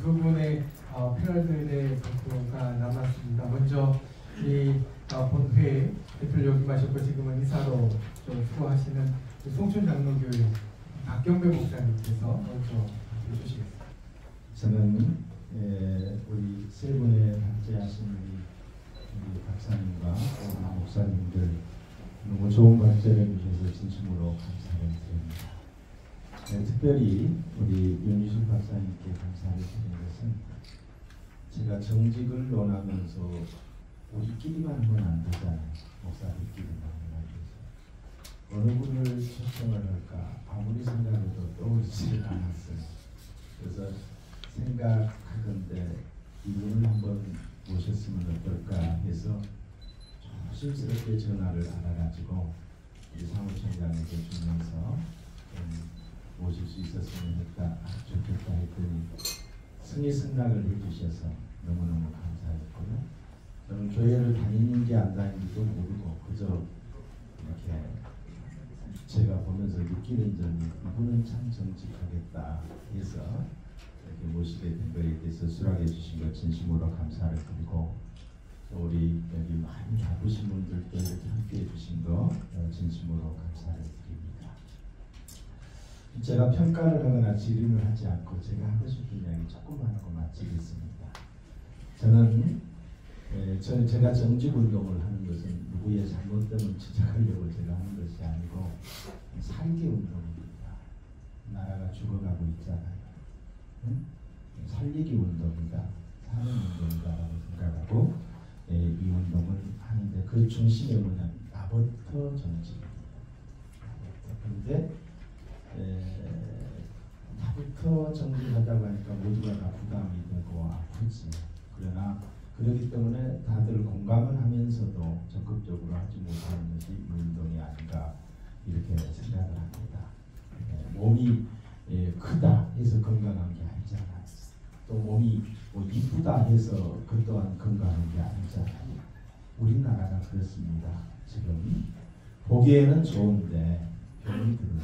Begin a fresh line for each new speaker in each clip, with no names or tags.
두 분의 패널들의 발표가 남았습니다. 먼저 이 본회 대표를 역임하셨고 지금은 이사로 수고하시는 송춘 장로교회 박경배 목사님께서 먼저 해주시겠습니다.
저는 우리 세 분의 박제하신 우리 박사님과 우리 목사님들 너무 좋은 박제를 주셔서 진심으로 감사를 드립니다. 특별히 우리 윤유숙 박사님께 감사를 드리는 것은 제가 정직을 논하면서 우리끼리만 하면 안 되잖아요. 목사들끼리만 하면 안 되죠. 어느 분을 초청을 할까 아무리 생각해도 떠오르지 않았어요. 그래서 생각하건대 이분을 한번 모셨으면 어떨까 해서 조심스럽게 전화를 알아가지고 우리 사무총장에게 주면서 모실 수 있었으면 좋겠다 했더니 승희 승낙을 해주셔서 너무너무 감사했고요. 저는 교회를 다니는지 안 다니는지도 모르고 그저 이렇게 제가 보면서 느끼는 점이 이분은 참 정직하겠다 해서 이렇게 모시게 된 거에 대해서 수락해 주신 것 진심으로 감사를 드리고 또 우리 여기 많이 바쁘신 분들도 이렇게 함께해 주신 거 진심으로 감사를 드립니다. 제가 평가를 하거나 지림을 하지 않고 제가 하고 싶은 이야기 조금만 하고 마치겠습니다. 저는 제가 정직운동을 하는 것은 누구의 잘못됨을 지적하려고 제가 하는 것이 아니고 살기 운동입니다. 나라가 죽어가고 있잖아요. 응? 살리기 운동이다. 사는 운동이다라고 생각하고 이 운동을 하는데 그 중심에 뭐냐면 나부터 정직입니다. 그런데 나부터 정직하다고 하니까 모두가 다 부담이 되고 아프지. 그러나 그렇기 때문에 다들 공감을 하면서도 적극적으로 하지 못하는 것이 이 운동이 아닌가 이렇게 생각을 합니다. 몸이 크다 해서 건강한 게 아니잖아요. 또 몸이 이쁘다 해서 그 또한 건강한 게 아니잖아요. 우리나라가 그렇습니다. 지금 보기에는 좋은데 병이 들어요.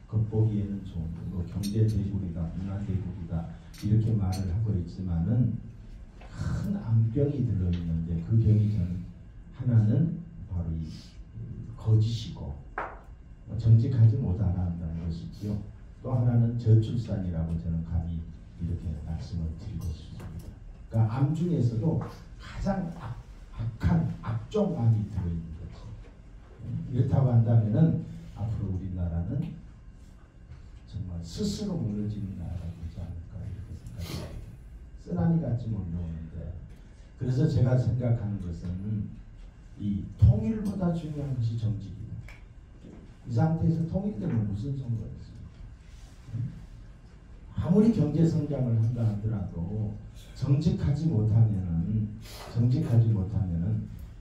겉보기에는 좋은데 뭐 경제 대국이다, 문화 대국이다 이렇게 말을 하고 있지만은 큰 암병이 들어있는데 그 병이 저는 하나는 바로 이 거짓이고 정직하지 못한다는 것이지요. 또 하나는 저출산이라고 저는 감히 이렇게 말씀을 드리고 싶습니다. 그러니까 암 중에서도 가장 악한 악종암이 들어있는 거죠. 이렇다고 한다면은 앞으로 우리나라는 정말 스스로 무너지는 나라가 되지 않을까 이렇게 생각합니다. 쓰나미 같이 몰려오는데 그래서 제가 생각하는 것은 이 통일보다 중요한 것이 정직이다. 이 상태에서 통일되면 무슨 선거가 있습니까? 아무리 경제 성장을 한다 하더라도 정직하지 못하면은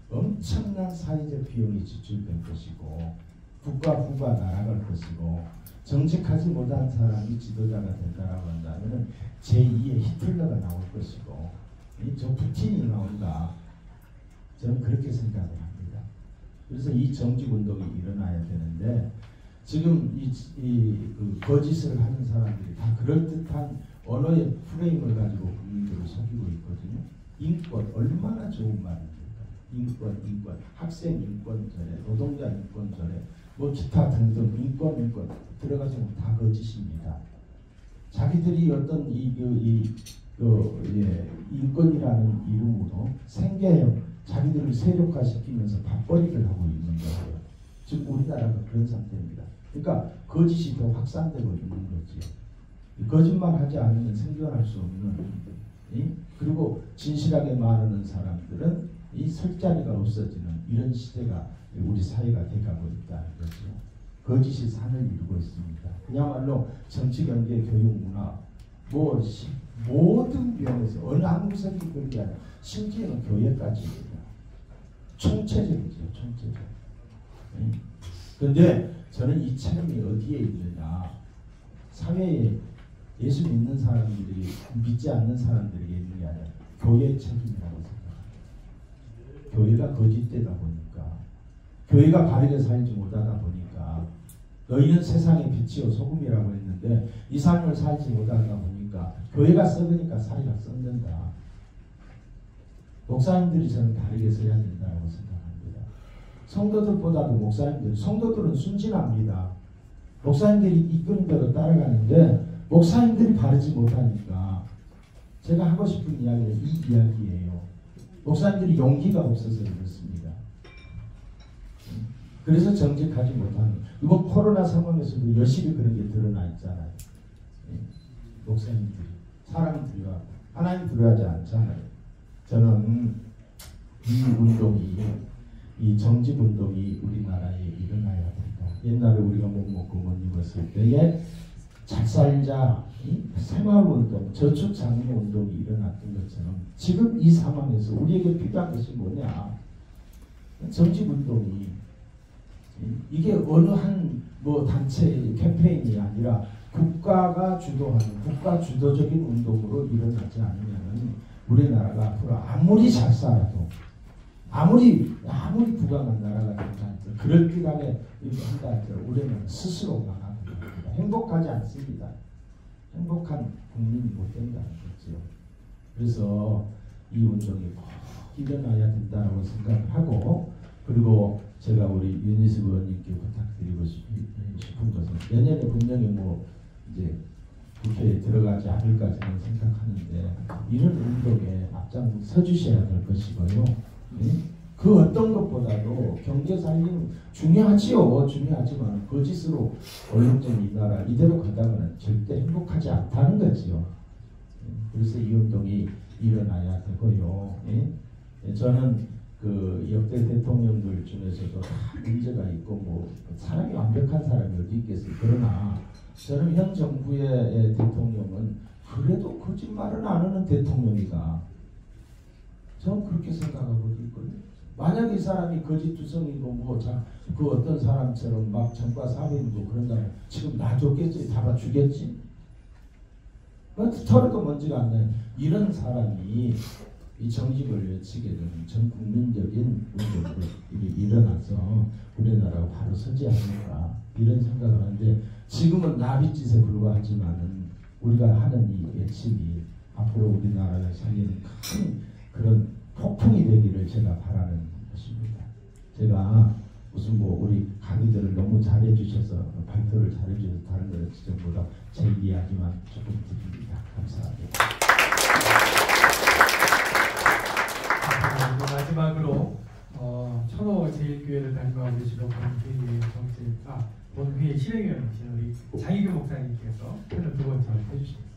엄청난 사회적 비용이 지출될 것이고 국가 부가 날아갈 것이고 정직하지 못한 사람이 지도자가 된다라고 한다면은 제2의 히틀러가 나올 것이고 저 푸틴이 나온다. 저는 그렇게 생각을 합니다. 그래서 이 정직운동이 일어나야 되는데 지금 그 거짓을 하는 사람들이 다 그럴듯한 언어의 프레임을 가지고 국민들을 속이고 있거든요. 인권 얼마나 좋은 말입니까? 인권, 학생 인권 전에, 노동자 인권 전에 뭐 기타 등등 인권 들어가서 다 거짓입니다. 자기들이 어떤 인권이라는 이름으로 생계형 자기들을 세력화시키면서 밥벌이를 하고 있는 거예요. 지금 우리나라가 그런 상태입니다. 그러니까 거짓이 더 확산되고 있는 거지요. 거짓말하지 않으면 생존할 수 없는 그리고 진실하게 말하는 사람들은 이 설 자리가 없어지는 이런 시대가 우리 사회가 돼가고 있다는 거죠. 거짓이 산을 이루고 있습니다. 그야말로 정치, 경제, 교육, 문화 모든 면에서 어느 한 구석이 그런 게 아니라 심지어는 교회까지입니다. 총체적이죠. 총체적. 그런데 저는 이 책임이 어디에 있느냐. 사회에 예수 믿는 사람들이 믿지 않는 사람들에게 있는 게 아니라 교회의 책임이라고 생각합니다. 교회가 거짓되다 보니까 교회가 바르게 살지 못하다 보니까 너희는 세상의 빛이요 소금이라고 했는데 이 삶을 살지 못하다 보니까 뭡니까? 교회가 썩으니까 사회가 썩는다. 목사님들이 저는 다르게 서야 된다고 생각합니다. 성도들보다도 목사님들, 성도들은 순진합니다. 목사님들이 이끄는 대로 따라가는데 목사님들이 바르지 못하니까 제가 하고 싶은 이야기는 이 이야기예요. 목사님들이 용기가 없어서 그렇습니다. 그래서 정직하지 못하는, 이번 코로나 상황에서도 열심히 그런 게 드러나 있잖아요. 목사님들이 사람 두려워하고 하나님 두려워하지 않잖아요. 저는 이 운동이, 이 정직운동이 우리나라에 일어나야 된다. 옛날에 우리가 못 먹고 못 입었을 때에 잘 살자, 새마을운동, 저축장려운동이 일어났던 것처럼 지금 이 상황에서 우리에게 필요한 것이 뭐냐? 정직운동이, 이게 어느 한 뭐 단체의 캠페인이 아니라 국가가 주도하는 국가 주도적인 운동으로 일어나지 않으면 우리나라가 앞으로 아무리 잘 살아도 아무리 부강한 나라가 된다 할지라도 그럴 기간에 한다 할지라도 우리는 스스로 망하게 됩니다. 행복하지 않습니다. 행복한 국민이 못 된다는 거죠. 그래서 이 운동이 꼭 일어나야 된다고 생각을 하고, 그리고 제가 우리 윤희숙 의원님께 부탁드리고 싶은 것은 내년에 분명히 뭐 이제 국회에 들어가지 않을까 저는 생각하는데 이런 운동에 앞장서 주셔야 될 것이고요. 그 어떤 것보다도 경제 살리는 중요하지요. 중요하지만 거짓으로 얼룩진 이 나라 이대로 가다가는 절대 행복하지 않다는 거지요. 그래서 이 운동이 일어나야 되고요. 저는 그 역대 대통령들 중에서도 다 문제가 있고 뭐 사람이 완벽한 사람이 어디 있겠어요. 그러나 저는 현 정부의 대통령은 그래도 거짓말은 안 하는 대통령이다. 저는 그렇게 생각하고 있거든요. 만약 이 사람이 거짓투성이고 뭐 그 어떤 사람처럼 막 정과 사회인도 그런다면 지금 놔줬겠지, 잡아주겠지. 털어도 먼지가 안 나요. 이런 사람이 이 정직을 외치게 되는 전 국민적인 운동이 일어나서 우리나라가 바로 서지 않을까 이런 생각을 하는데, 지금은 나비짓에 불과하지만은 우리가 하는 이 외침이 앞으로 우리나라를 살리는 큰 그런 폭풍이 되기를 제가 바라는 것입니다. 제가 무슨 뭐 우리 강의들을 너무 잘해 주셔서 발표를 잘해 주셔서 다른 거는 지점보다 제 이야기만 조금 드립니다. 감사합니다.
마지막으로 천호 제1교회를 담임하고 계시고 본회의 실행위원이신 우리 장희규 목사님께서 패널 두 번째 해주시겠습니다.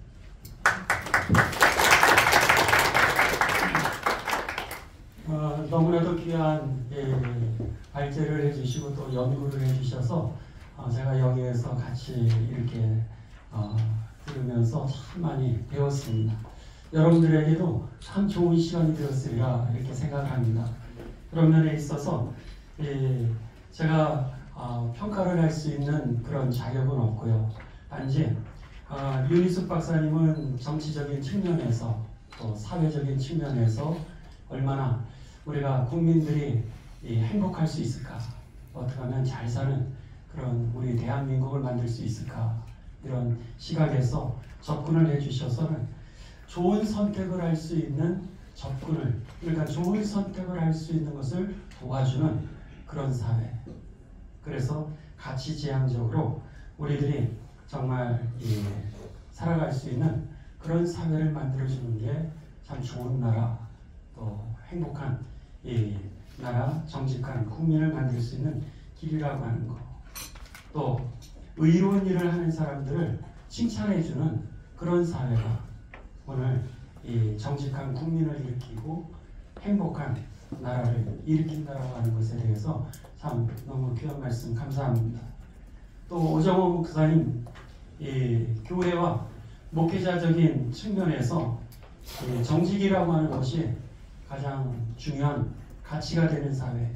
너무나도 귀한 발제를 해주시고 또 연구를 해주셔서 제가 여기에서 같이 이렇게 들으면서 참 많이 배웠습니다. 여러분들에게도 참 좋은 시간이 되었으리라 이렇게 생각합니다. 그런 면에 있어서 제가 평가를 할 수 있는 그런 자격은 없고요. 단지 윤희숙 박사님은 정치적인 측면에서 또 사회적인 측면에서 얼마나 우리가 국민들이 행복할 수 있을까, 어떻게 하면 잘 사는 그런 우리 대한민국을 만들 수 있을까, 이런 시각에서 접근을 해주셔서는 좋은 선택을 할 수 있는 접근을, 그러니까 좋은 선택을 할 수 있는 것을 도와주는 그런 사회, 그래서 가치지향적으로 우리들이 정말 살아갈 수 있는 그런 사회를 만들어주는 게 참 좋은 나라, 또 행복한 이 나라, 정직한 국민을 만들 수 있는 길이라고 하는 것, 또 의로운 일을 하는 사람들을 칭찬해주는 그런 사회가 오늘 이 정직한 국민을 일으키고 행복한 나라를 일으킨다라고 하는 것에 대해서 참 너무 귀한 말씀 감사합니다. 또 오정호 목사님, 이 교회와 목회자적인 측면에서 정직이라고 하는 것이 가장 중요한 가치가 되는 사회,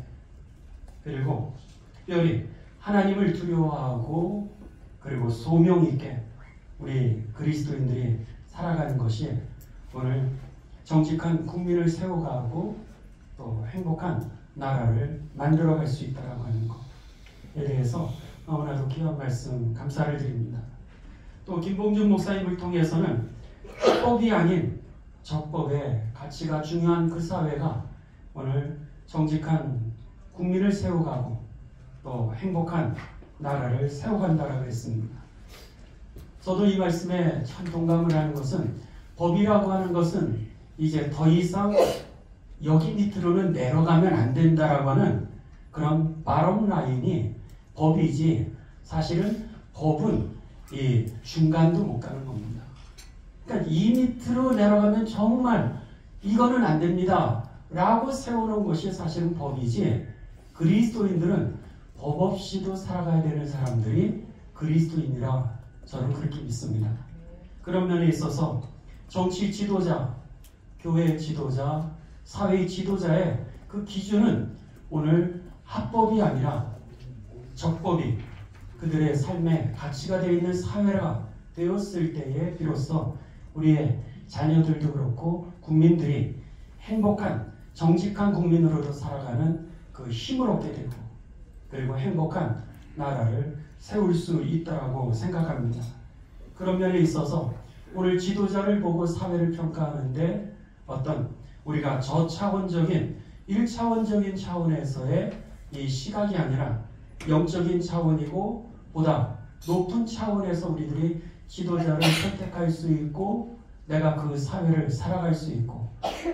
그리고 특별히 하나님을 두려워하고 그리고 소명 있게 우리 그리스도인들이 살아가는 것이 오늘 정직한 국민을 세워가고 또 행복한 나라를 만들어갈 수 있다라고 하는 것에 대해서 너무나도 귀한 말씀 감사를 드립니다. 또 김봉준 목사님을 통해서는 합법이 아닌 적법의 가치가 중요한 그 사회가 오늘 정직한 국민을 세워가고 또 행복한 나라를 세워간다라고 했습니다. 저도 이 말씀에 참 동감을 하는 것은 법이라고 하는 것은 이제 더 이상 여기 밑으로는 내려가면 안 된다라고 하는 그런 바람 라인이 법이지 사실은 법은 이 중간도 못 가는 겁니다. 그러니까 이 밑으로 내려가면 정말 이거는 안 됩니다 라고 세우는 것이 사실은 법이지 그리스도인들은 법 없이도 살아가야 되는 사람들이 그리스도인이라 저는 그렇게 믿습니다. 그런 면에 있어서 정치 지도자, 교회 지도자, 사회 지도자의 그 기준은 오늘 합법이 아니라 적법이 그들의 삶의 가치가 되어 있는 사회가 되었을 때에 비로소 우리의 자녀들도 그렇고 국민들이 행복한 정직한 국민으로도 살아가는 그 힘을 얻게 되고 그리고 행복한 나라를 세울 수 있다고 생각합니다. 그런 면에 있어서 오늘 지도자를 보고 사회를 평가하는데 어떤 우리가 저차원적인 1차원적인 차원에서의 이 시각이 아니라 영적인 차원이고 보다 높은 차원에서 우리들이 지도자를 선택할 수 있고 내가 그 사회를 살아갈 수 있고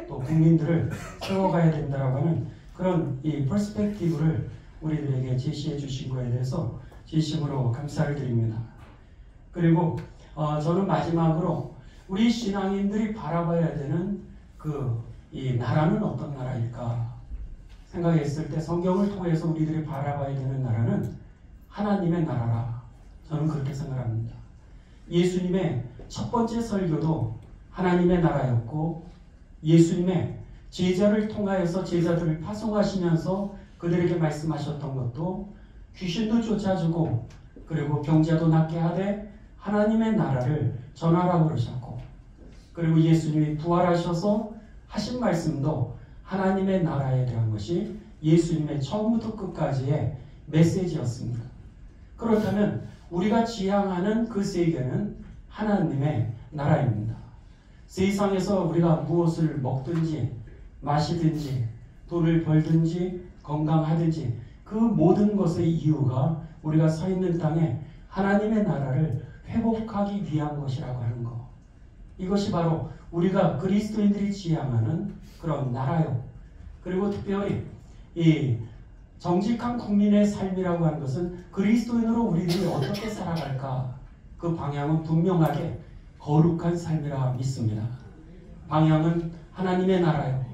또 국민들을 세워가야 된다라고 하는 그런 이 퍼스펙티브를 우리들에게 제시해 주신 거에 대해서 진심으로 감사를 드립니다. 그리고 저는 마지막으로 우리 신앙인들이 바라봐야 되는 이 나라는 어떤 나라일까 생각했을 때 성경을 통해서 우리들이 바라봐야 되는 나라는 하나님의 나라라 저는 그렇게 생각합니다. 예수님의 첫 번째 설교도 하나님의 나라였고 예수님의 제자를 통하여서 제자들을 파송하시면서 그들에게 말씀하셨던 것도 귀신도 쫓아주고 그리고 병자도 낫게 하되 하나님의 나라를 전하라고 그러셨고 그리고 예수님이 부활하셔서 하신 말씀도 하나님의 나라에 대한 것이 예수님의 처음부터 끝까지의 메시지였습니다. 그렇다면 우리가 지향하는 그 세계는 하나님의 나라입니다. 세상에서 우리가 무엇을 먹든지 마시든지 돈을 벌든지 건강하든지 그 모든 것의 이유가 우리가 서 있는 땅에 하나님의 나라를 회복하기 위한 것이라고 하는 것. 이것이 바로 우리가 그리스도인들이 지향하는 그런 나라요. 그리고 특별히 이 정직한 국민의 삶이라고 하는 것은 그리스도인으로 우리들이 어떻게 살아갈까 그 방향은 분명하게 거룩한 삶이라 믿습니다. 방향은 하나님의 나라요.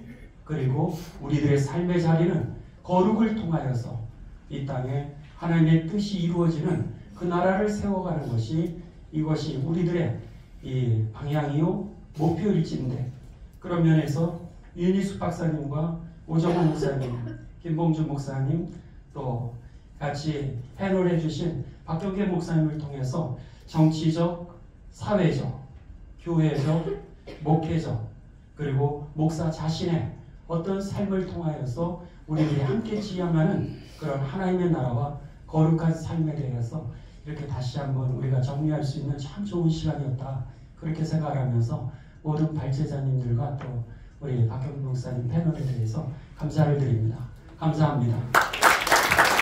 그리고 우리들의 삶의 자리는 거룩을 통하여서 이 땅에 하나님의 뜻이 이루어지는 그 나라를 세워가는 것이 이것이 우리들의 이 방향이요 목표일진데 그런 면에서 윤희숙 박사님과 오정호 목사님, 김봉준 목사님 또 같이 해놀해 주신 박경계 목사님을 통해서 정치적, 사회적, 교회적, 목회적 그리고 목사 자신의 어떤 삶을 통하여서 우리들이 함께 지향하는 그런 하나님의 나라와 거룩한 삶에 대해서 이렇게 다시 한번 우리가 정리할 수 있는 참 좋은 시간이었다. 그렇게 생각하면서 모든 발제자님들과 또 우리 박경준 목사님 패널에 대해서 감사를 드립니다. 감사합니다.